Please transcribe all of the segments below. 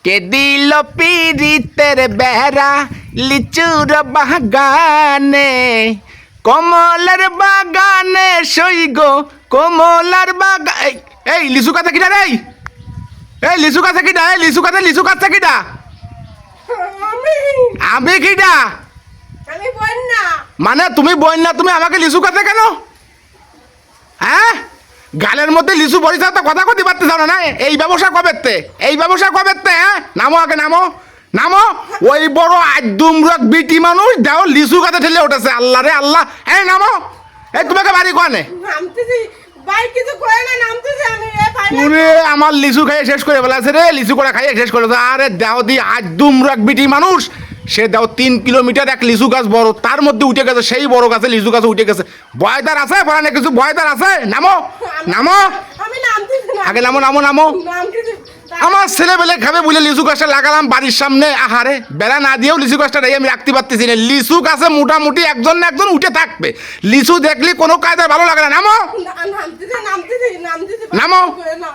কে দিল পিরিতের বেড়া লিচুর বাগানে, কমলার বাগানে সইগ কমলার বাগান। এই লিচু কাছে কিনা রে? এই লিচু কাছে কিনা? এই লিচু কাছে কিনা? আমি কিনা? আমি বন্যা। মানে তুমি বন্যা, তুমি আমাকে লিচু কাছে কেন? হ্যাঁ, গালের মধ্যে লিচু বড়িছে তো কথা কতি পারতে চাও না? এই ব্যবসা কবেতে? এই ব্যবসা কবেতে? হ্যাঁ, নামো আগে, নামো নামো। ওই বড় আদুমরক বিটি মানুষ দেও লিচু কাছে ঠেলে উঠেছে। আল্লাহ রে আল্লাহ। এই নামো। এই তোমাকে বাড়ি কোয়ানে? নামতেছি ভাই, কিছু কই না, নামতেছি আমি। এ ভাই ওরে আমার লিচু খাইয়ে শেষ করে ফেলাছে রে, লিচু করে খাইয়ে শেষ করে। আরে দেও দি আদুমরক বিটি মানুষ, সে দাও 3 কিলোমিটার এক লিচু গাছ বড়, তার মধ্যে উঠে গেছে, সেই বড় গাছে লিচু গাছে উঠে গেছে। ভয়দার আছে পড়ানে কিছু? ভয়দার আছে? নামো নামো আমি নামতেছি না। আগে, নামো নামো নামো। নামতেছি। আমার ছেলেবেলে খাবে বলে লিচু গাছটা লাগালাম বাড়ির সামনে। আহারে, বেলা না দিয়েও লিচু গাছটা আমি রাখতে পারতেছি না। লিচু গাছে মোটামুটি একজন না একজন উঠে থাকবে, লিচু দেখলি কোনো কায়দায় ভালো লাগে না। নামো নামতেছি। নামো। করে না।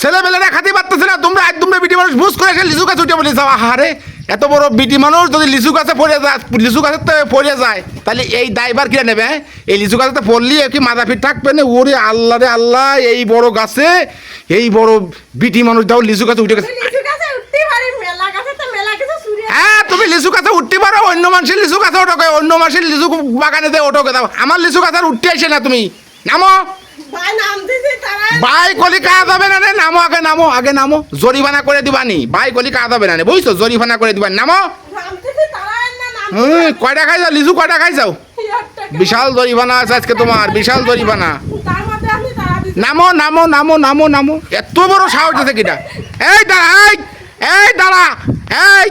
ছেলেবেলেরা খাতে পারতেছে না, তোমরা একদম বিটি মানুষ বুঝ করে এসে লিচু গাছ উঠে বলে যাও। আহারে, এত বড় বিটি মানুষ যদি লিচু গাছে পড়ে যায়, লিচু গাছের তো পড়ে যায়, তাহলে এই দায়বার কিনে নেবে? হ্যাঁ? এই লিচু গাছে পড়লি কি মাথা ফিট থাকবে না? ওরে আল্লাহ রে আল্লাহ, এই বড় গাছে এই বড় বিটি মানুষ দাও লিচু গাছে উঠে গেছে। লিচু গাছে উঠতে পারি, মেলা গাছে তো মেলা কিছু চুরি। হ্যাঁ, তুমি লিচু গাছে উঠতে পারো, অন্য মানুষের লিচু গাছে ওঠোকে, অন্য মানুষের লিচু বাগানে দিয়ে ওঠোকে দাও। আমার লিচু গাছে আর উঠতে আসে না। তুমি নামো। ভাই নামতেছি, তারা ভাই কলি কাজ হবে না রে, নামো আগে, নামো আগে, নামো। জরিমানা করে দিবানি, ভাই কলি কাজ হবে না রে, বুঝছো? জরিমানা করে দিবানি, নামো। নামতেছি, তারা না নামতেছি। কয়টা খাই যাও লিচু? কয়টা খাই যাও? বিশাল জরিমানা আছে আজকে তোমার, বিশাল জরিমানা। তার মধ্যে আপনি তারা দিচ্ছেন। নামো নামো নামো নামো নামো। এত বড় সাহস আছে কিটা? এই দাঁড়া, এই দাঁড়া, এই